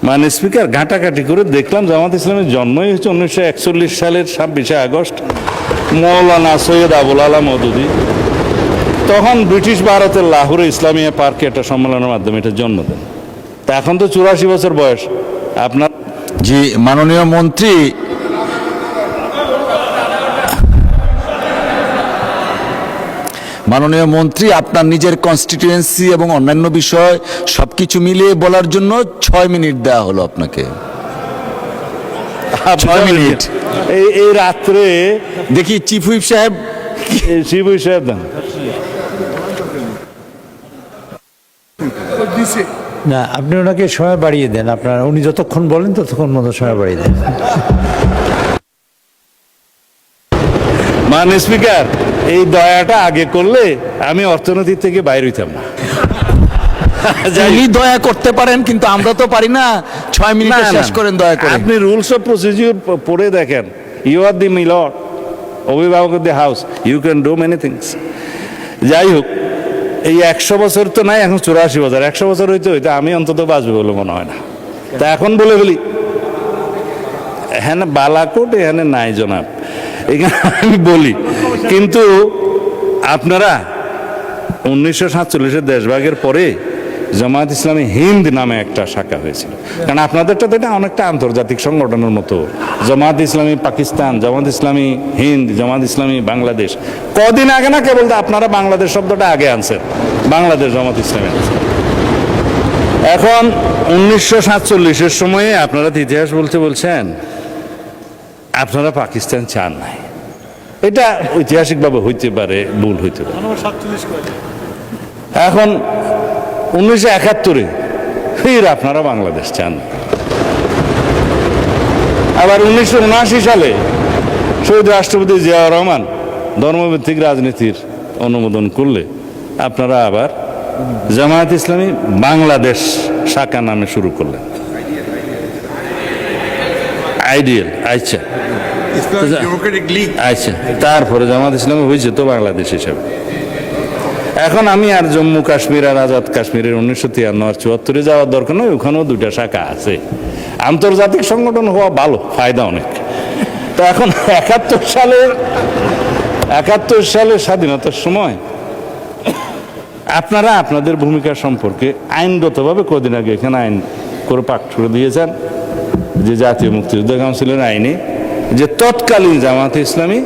মানে স্পিকার ঘাটাঘাটি করে দেখলাম জামাত ইসলামের জন্মই হচ্ছে 1941 সালের 26শে আগস্ট, মৌলানা সৈয়দ আবুল আলা মওদুদী তখন ব্রিটিশ ভারতের লাহোরে ইসলামিয়া পার্কে একটা সম্মেলনের মাধ্যমে এটা জন্ম দেন। তা এখন তো 84 বছর বয়স আপনার। জি মাননীয় মন্ত্রী, মাননীয় মন্ত্রী, আপনার নিজের কনস্টিটিউয়েন্সি এবং অন্যান্য বিষয় সবকিছু মিলিয়ে বলার জন্য 6 মিনিট দেওয়া হলো আপনাকে। 6 মিনিট। এই রাত্রে দেখি চিফ হুইপ সাহেব, চিফ হুইপ সাহেব দেন। না, আপনি ওনাকে সময় বাড়িয়ে দেন, আপনার উনি যতক্ষণ বলেন ততক্ষণ মতো সময় বাড়িয়ে দেন। মানে স্পিকার, এই দয়াটা আগে করলে আমি অর্থনীতি থেকে বাইরে হইতাম না। উনি দয়া করতে পারেন কিন্তু আমরা তো পারি না। 6 মিনিটে শেষ করেন দয়া করে। আপনি রুলস অফ প্রসিডিউর পড়ে দেখেন। ইউ আর দি মিলর, অভিভাবক of the house, you can do many things. যাই হোক, এই 100 বছর তো নাই, এখন 84 বছর। 100 বছর হইতে হইতে আমি অন্তত বাঁচবে বলে মনে হয় না। তা এখন বলে ফেলি, হ্যাঁ বালাকোট এখানে নাই জনাব, এখানে আমি বলি। কিন্তু আপনারা 1947 দেশভাগের পরে জামায়াত ইসলামী হিন্দ নামে একটা শাখা হয়েছিল। কারণ আপনাদেরটা তো এটা অনেকটা আন্তর্জাতিক সংগঠনের মতো, জামায়াত ইসলামী পাকিস্তান, জামায়াত ইসলামী হিন্দ, জামায়াত ইসলামী বাংলাদেশ। কদিন আগে না কেবল আপনারা বাংলাদেশ শব্দটা আগে আনছেন, বাংলাদেশ জামায়াত ইসলামী আনছেন। এখন 1947-এর সময়ে আপনারা ইতিহাস বলছেন আপনারা পাকিস্তান চান নাই। এটা ঐতিহাসিকভাবে হইতে পারে, ভুল হইতে পারে। এখন 1971-এ ফির আপনারা বাংলাদেশ চান। আবার 1979 সালে শহীদ রাষ্ট্রপতি জিয়াউর রহমান ধর্মভিত্তিক রাজনীতির অনুমোদন করলে আপনারা আবার জামায়াত ইসলামী বাংলাদেশ শাখা নামে শুরু করলেন। আইডিয়াল, আচ্ছা আচ্ছা, তারপরে জামাত ইসলামী হয়েছে তো বাংলাদেশ হিসাবে। এখন আমি আর জম্মু কাশ্মীর আর আজাদ কাশ্মীরের 1953 আর 74-এ যাওয়ার দরকার নয়, ওখানেও 2টা শাখা আছে। আন্তর্জাতিক সংগঠন হওয়া ভালো, ফায়দা অনেক। তো এখন 71 সালের স্বাধীনতার সময় আপনারা আপনাদের ভূমিকা সম্পর্কে আইনগতভাবে কদিন আগে এখানে আইন করে পাঠ করে দিয়েছেন যে জাতীয় মুক্তিযুদ্ধ কাউন্সিলের আইনে যে তৎকালীন জামাত ইসলামী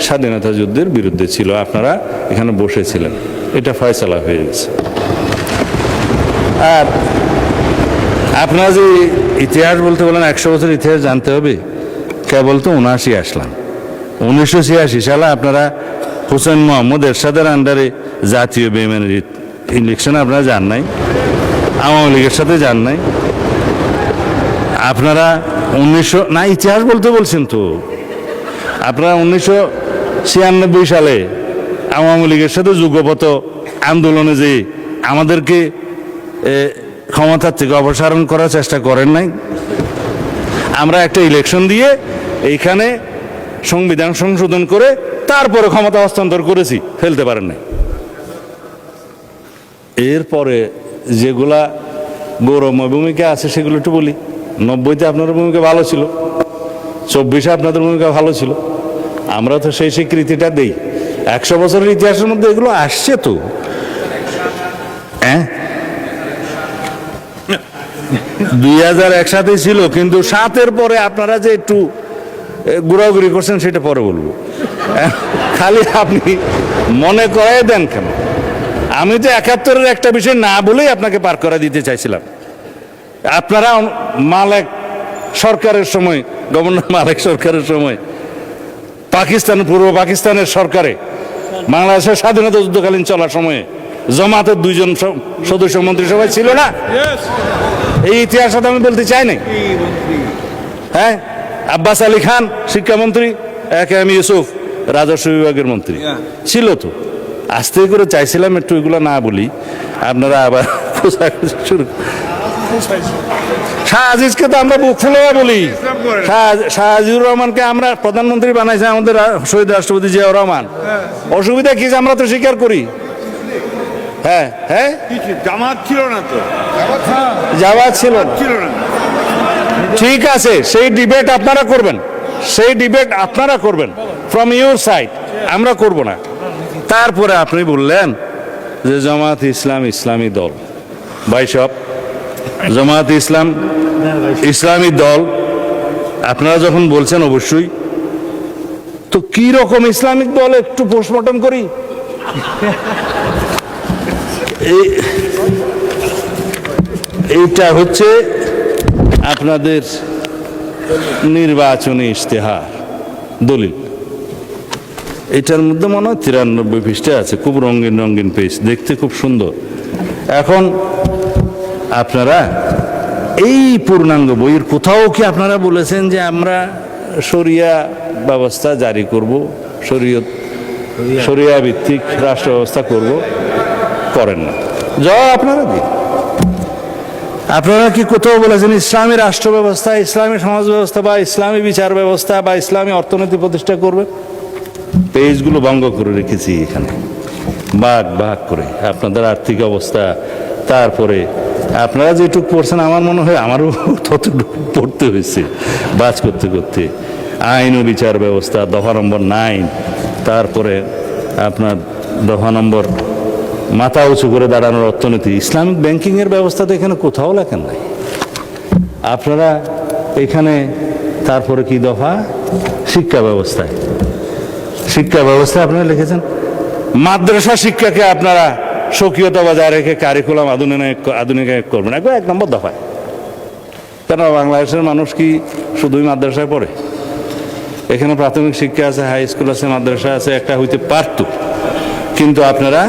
স্বাধীনতা যুদ্ধের বিরুদ্ধে ছিল, আপনারা এখানে বসেছিলেন, এটা ফয়সালা হয়ে গেছে। আর আপনারা যে ইতিহাস বলতে বলেন 100 বছর ইতিহাস জানতে হবে, কেবল তো 79 আসলাম। 1986 সালে আপনারা হোসেন মোহাম্মদ এরশাদের আন্ডারে জাতীয় বেইমানির ইলেকশনে আপনারা যান নাই, আওয়ামী লীগের সাথে যান নাই। আপনারা 1900 না, ইতিহাস বলতে বলছেন তো, আপনারা 1996 সালে আওয়ামী লীগের সাথে যুগপত আন্দোলনে যে আমাদেরকে ক্ষমতার থেকে অপসারণ করার চেষ্টা করেন নাই। আমরা একটা ইলেকশন দিয়ে এইখানে সংবিধান সংশোধন করে তারপরে ক্ষমতা হস্তান্তর করেছি, ফেলতে পারেন নাই। এরপরে যেগুলা গৌরবময় ভূমিকা আছে সেগুলো একটু বলি। 90-তে আপনাদের ভূমিকা ভালো ছিল, 24-এ আপনাদের ভূমিকা ভালো ছিল, আমরা তো সেই স্বীকৃতিটা দেই। 100 বছরের ইতিহাসের মধ্যে এগুলো আসছে তো। হ্যাঁ, 2000 একসাথে ছিল, কিন্তু 7-এর পরে আপনারা যে একটু ঘোরাঘুরি করছেন সেটা পরে বলবো। খালি আপনি মনে করাই দেন কেন? আমি তো 71-এর একটা বিষয় না বলেই আপনাকে পার করা দিতে চাইছিলাম। আপনারা মালেক সরকারের সময়, গভর্নর মালেক সরকারের সময় পাকিস্তান, পূর্ব পাকিস্তানের সরকারে বাংলাদেশের স্বাধীনতা যুদ্ধকালীন চলার সময়ে জামাতের 2 জন সদস্য মন্ত্রিসভায় ছিল না? এই ইতিহাস আমি বলতে চাই না। হ্যাঁ, আব্বাস আলী খান শিক্ষামন্ত্রী, এম ইউসুফ রাজস্ব বিভাগের মন্ত্রী ছিল তো। আস্তে করে চাইছিলাম একটু এগুলো না বলি, আপনারা আবার শুরু। শাহ আজিজকে তো আমরা বুক ফুলে বলি, শাহ আজিজুর রহমানকে আমরা প্রধানমন্ত্রী বানাইছে আমাদের শহীদ রাষ্ট্রপতি জিয়াউর রহমান। অসুবিধা কি, আমরা তো স্বীকার করি। হ্যাঁ হ্যাঁ, জামাত ছিল না তো, জামাত ছিল না। ঠিক আছে, সেই ডিবেট আপনারা করবেন, সেই ডিবেট আপনারা করবেন ফ্রম ইউর সাইড, আমরা করব না। তারপরে আপনি বললেন যে জামাত ইসলাম ইসলামী দল। ভাই সব জামাত ইসলাম ইসলামী দল আপনারা যখন বলছেন, অবশ্যই তো কি রকম ইসলামিক দল একটু পোস্টমর্টম করি। এইটা হচ্ছে আপনাদের নির্বাচনী ইশতেহার দলিল। এটার মধ্যে মনে হয় 93 পৃষ্ঠা আছে, খুব রঙিন রঙিন পেজ, দেখতে খুব সুন্দর। এখন আপনারা এই পূর্ণাঙ্গ বইয়ের কোথাও কি আপনারা বলেছেন যে আমরা শরিয়া ব্যবস্থা জারি করব, শরিয়া ভিত্তিক রাষ্ট্র ব্যবস্থা করব? করেন না। জবাব আপনারা দিন। আপনারা কি কোথাও বলেছেন ইসলামী রাষ্ট্র ব্যবস্থা, ইসলামী সমাজ ব্যবস্থা বা ইসলামী বিচার ব্যবস্থা বা ইসলামী অর্থনীতি প্রতিষ্ঠা করবে? পেজগুলো ভঙ্গ করে রেখেছি এখানে, ভাগ ভাগ করে আপনাদের আর্থিক অবস্থা। তারপরে আপনারা যেটুকু পড়ছেন, আমার মনে হয় আমারও ততটুকু পড়তে হয়েছে বাজ করতে করতে। আইন ও বিচার ব্যবস্থা দফা নম্বর 9, তারপরে আপনার দফা নম্বর মাথা উঁচু করে দাঁড়ানোর অর্থনীতি, ইসলামিক ব্যাংকিংয়ের ব্যবস্থা তো এখানে কোথাও লেখেন নাই আপনারা এখানে। তারপরে কি দফা? শিক্ষা ব্যবস্থায়, শিক্ষা ব্যবস্থায় আপনারা লিখেছেন মাদ্রাসা শিক্ষাকে আপনারা স্বকীয়তা বজায় রেখে কারিকুলাম আধুনিকায়ন করবেন, একবার 1 নম্বর দফায়। কেন বাংলাদেশের মানুষ কি শুধুই মাদ্রাসায় পড়ে? এখানে প্রাথমিক শিক্ষা আছে, হাই স্কুল আছে, মাদ্রাসা আছে, একটা হইতে পারত, কিন্তু আপনারা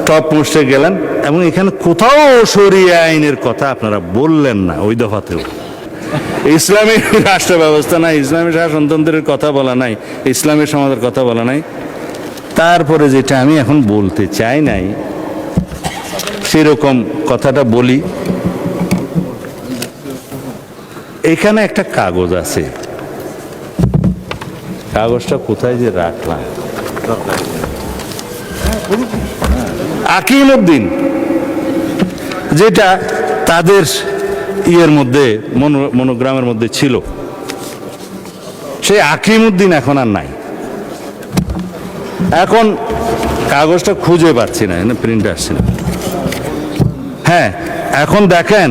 টপ মোস্টে গেলেন এবং এখানে কোথাও শরিয়া আইনের কথা আপনারা বললেন না। ওই দফাতেও ইসলামী রাষ্ট্র ব্যবস্থা নাই, ইসলামী শাসনতন্ত্রের কথা বলা নাই, ইসলামী সমাজের কথা বলা নাই। তারপরে যেটা আমি এখন বলতে চাই নাই, সেরকম কথাটা বলি। এখানে একটা কাগজ আছে, কাগজটা কোথায় যে রাখলাম, আকিমউদ্দিন, যেটা তাদের ইয়ের মধ্যে মনোগ্রামের মধ্যে ছিল, সেই আকিমউদ্দিন এখন আর নাই। এখন কাগজটা খুঁজে পাচ্ছি না, প্রিন্ট আসছে না। হ্যাঁ, এখন দেখেন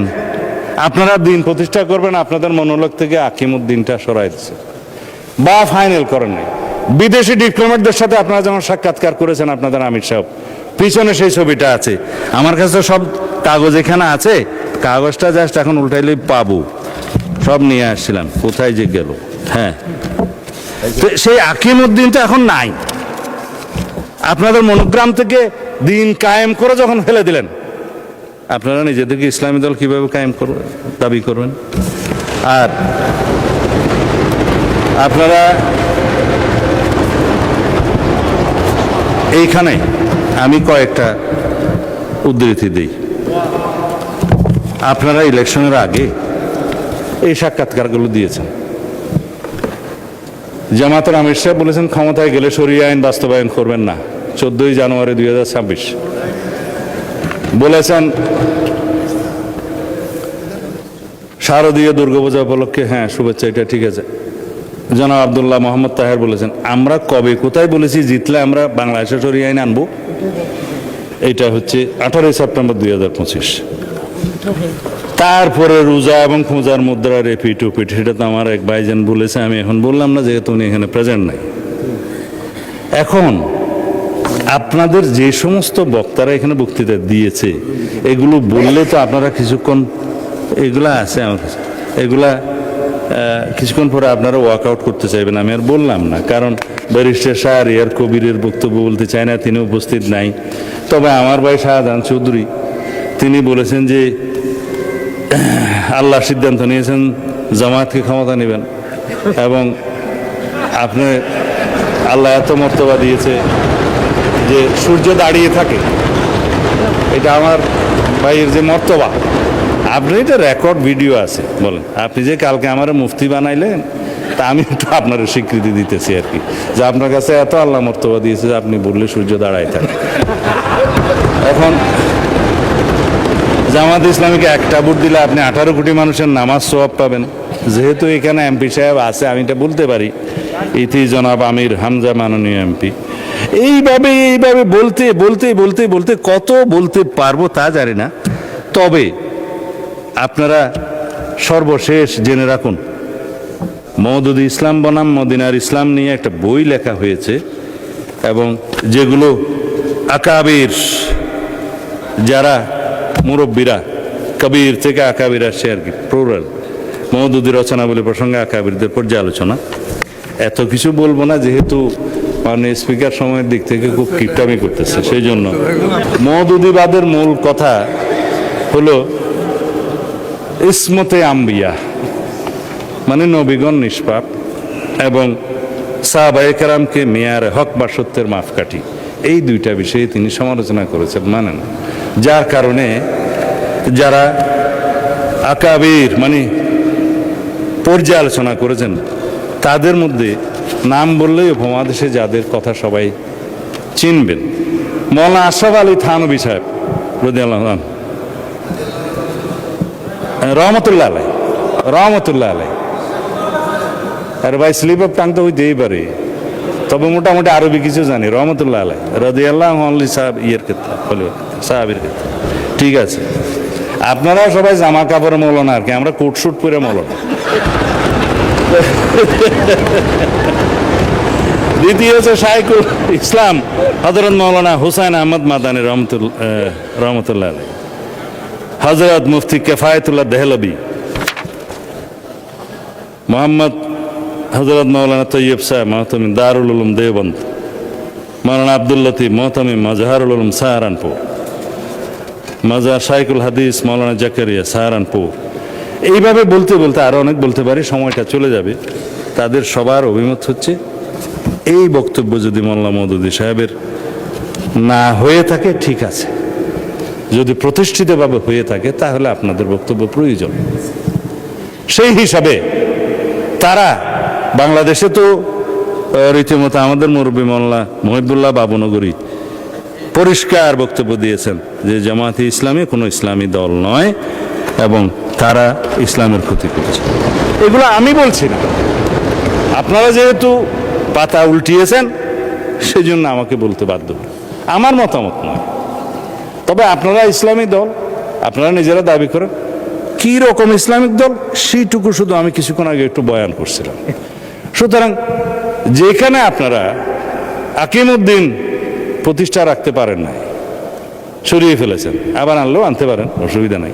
আপনারা দিন প্রতিষ্ঠা করবেন, আপনাদের মনোলগ থেকে আকিমউদ্দিনটা সরাই দিচ্ছে বা ফাইনাল করেন নাই। বিদেশি ডিপ্লোম্যাটদের সাথে আপনারা যেমন সাক্ষাৎকার করেছেন আপনাদের আমির সাহেব, পিছনে সেই ছবিটা আছে। আমার কাছে সব কাগজ এখানে আছে, কাগজটা জাস্ট এখন উল্টাইলেই পাবো, সব নিয়ে আসছিলাম, কোথায় যে গেল। হ্যাঁ, সেই আকিমউদ্দিনটা এখন নাই। আপনাদের মনোগ্রাম থেকে দিন কায়েম করে যখন ফেলে দিলেন, আপনারা নিজেদেরকে ইসলামী দল কিভাবে কায়েম করবেন, দাবি করবেন? আর আপনারা এইখানে আমি কয়েকটা উদ্ধৃতি দিই। আপনারা ইলেকশনের আগে এই সাক্ষাৎকারগুলো দিয়েছেন। জামাতের আমির সাহেব বলেছেন ক্ষমতায় গেলে শরিয়া আইন বাস্তবায়ন করবেন না, 14 জানুয়ারি 2026 বলেছেন। শারদীয় দুর্গাপূজা উপলক্ষে হ্যাঁ শুভেচ্ছা, এটা ঠিক আছে। জনাব আব্দুল্লাহ মোহাম্মদ তাহের বলেছেন আমরা কবে কোথায় বলেছি জিতলে আমরা বাংলাদেশে শরিয়া আইন আনবো? এটা হচ্ছে 18 সেপ্টেম্বর 2025। তারপরে রোজা এবং খোঁজার মুদ্রার এপিট ওপিট, সেটা তো আমার এক ভাইজান বলেছে, আমি এখন বললাম না যেহেতু উনি এখানে প্রেজেন্ট নাই। এখন আপনাদের যে সমস্ত বক্তারা এখানে বক্তৃতা দিয়েছে, এগুলো বললে তো আপনারা কিছুক্ষণ, এগুলা আছে আমার কাছে, এগুলা কিছুক্ষণ পরে আপনারা ওয়ার্কআউট করতে চাইবেন। আমি আর বললাম না, কারণ ব্যারিস্টার শাহরিয়ার কবিরের বক্তব্য বলতে চায় না, তিনি উপস্থিত নাই। তবে আমার ভাই শাহজাহান চৌধুরী তিনি বলেছেন যে আল্লাহ সিদ্ধান্ত নিয়েছেন জামায়াতকে ক্ষমতা নেবেন, এবং আপনি আল্লাহ এত মর্তবা দিয়েছে যে সূর্য দাঁড়িয়ে থাকে, এটা আমার ভাইয়ের যে মর্তবা। আপনি এটা রেকর্ড ভিডিও আছে, বলেন আপনি যে কালকে আমার মুফতি বানাইলেন, তা আমি একটু আপনার স্বীকৃতি দিতেছি আর কি, যে আপনার কাছে এত আল্লাহ মর্তবা দিয়েছে যে আপনি বললে সূর্য দাঁড়ায় থাকে। এখন জামাত ইসলামীকে একটা ভোট দিলে আপনি 18 কোটি মানুষের নামাজ সওয়াব পাবেন। যেহেতু এখানে এমপি সাহেব আছে, আমি এটা বলতে পারি, ইতি জনাব আমির হামজা মাননীয় এমপি। এইভাবে বলতে বলতে বলতে বলতে কত বলতে পারবো তা জানি না। তবে আপনারা সর্বশেষ জেনে রাখুন, মওদুদ ইসলাম বনাম মদিনার ইসলাম নিয়ে একটা বই লেখা হয়েছে, এবং যেগুলো আকাবির, যারা মুরব্বীরা, কবির থেকে আকাবির আসছে আর কি, প্লুরাল, মওদুদি রচনাবলী প্রসঙ্গে আকাবিরদের পর্যালোচনা। এত কিছু বলবো না, যেহেতু মাননীয় স্পিকার সময়ের দিক থেকে খুব কিপটামি করতেছে, সেই জন্য মওদুদিবাদের মূল কথা হলো ইসমতে আম্বিয়া, মানে নবীগণ নিষ্পাপ, এবং সাহাবায়ে কেরামকে মেয়ারে হক বা সত্যের মাপকাঠি, এই দুইটা বিষয়ে তিনি সমালোচনা করেছেন, মানেন। যার কারণে যারা আকাবির মানে পর্যালোচনা করেছেন, তাদের মধ্যে নাম বললেই উপমহাদেশে যাদের কথা সবাই চিনবেন, মৌলানা আশরাফ আলী থানভী সাহেব রাদিয়াল্লাহু আনহু, রহমতুল্লাহ আলাই, রহমতুল্লাহ আলাই। আর ভাই স্লিপ অফ টাং তো হইতেই পারে, তবে মোটামুটি আরবি কিছু জানি। রহমতুল্লাহ আলাই রাদিয়াল্লাহু আনহু সাহেব ইয়ের ক্ষেত্রে, সাহাবীর ক্ষেত্রে, ঠিক আছে। আপনারা সবাই জামা কাপড়ে মৌলানা আর কি, আমরা কোট শুট পরে মৌলানা। দ্বিতীয় হচ্ছে শাইখুল ইসলাম হযরত মৌলানা হুসাইন আহমদ মাদানী রহমতুল্লাহ আলাই, হযরত মুফতি কিফায়েতুল্লাহ দেহলভী, মোহাম্মদ হযরত মৌলানা তৈয়ব সাহেব মহতমি দারুল উলুম দেওবন্দ, মৌলানা আব্দুল লতিফ মহতমি মাজহারুল উলুম সাহারানপুর, মাজার শাইখুল হাদিস মৌলানা জাকারিয়া সাহারানপুর। এইভাবে বলতে বলতে আরো অনেক বলতে পারি, সময়টা চলে যাবে। তাদের সবার অভিমত হচ্ছে, এই বক্তব্য যদি মোল্লা মওদুদী সাহেবের না হয়ে থাকে ঠিক আছে, যদি প্রতিষ্ঠিতভাবে হয়ে থাকে তাহলে আপনাদের বক্তব্য প্রয়োজন। সেই হিসাবে তারা বাংলাদেশে তো রীতিমতো আমাদের মুরব্বী মোল্লা মহিবুল্লাহ বাবুনগরী পরিষ্কার বক্তব্য দিয়েছেন যে জামাতে ইসলামী কোনো ইসলামী দল নয় এবং তারা ইসলামের ক্ষতি করছে। এগুলো আমি বলছি না, আপনারা যেহেতু পাতা উল্টিয়েছেন সেজন্য আমাকে বলতে বাধ্য, আমার মতামত নয়। তবে আপনারা ইসলামী দল, আপনারা নিজেরা দাবি করেন, কি রকম ইসলামিক দল সেইটুকু শুধু আমি কিছুক্ষণ আগে একটু বয়ান করছিলাম। সুতরাং যেখানে আপনারা আকিমউদ্দিন প্রতিষ্ঠা রাখতে পারেন নাই, সরিয়ে ফেলেছেন, আবার আনলেও আনতে পারেন, অসুবিধা নাই,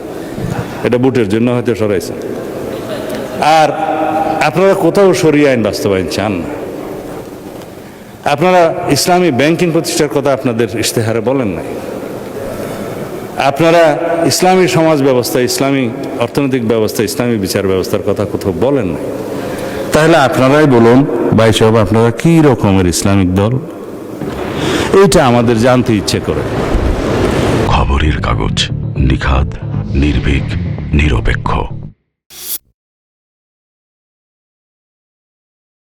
এটা বুটের জন্য হয়তো সরাইছেন। আর আপনারা কোথাও সরিয়ে আইন বাস্তবায়ন চান না। আপনারা ইসলামী ব্যাংকিং প্রতিষ্ঠার কথা আপনাদের ইশতেহারে বলেন নাই। আপনারা ইসলামী সমাজ ব্যবস্থা, ইসলামী অর্থনৈতিক ব্যবস্থা, ইসলামী বিচার ব্যবস্থার কথা কোথাও বলেন নাই। তাহলে আপনারাই বলুন ভাই সাহেব, আপনারা কি রকমের ইসলামিক দল? এইটা আমাদের জানতে ইচ্ছে করে। খবরের কাগজ, নিখাত, নির্ভীক, নিরপেক্ষ।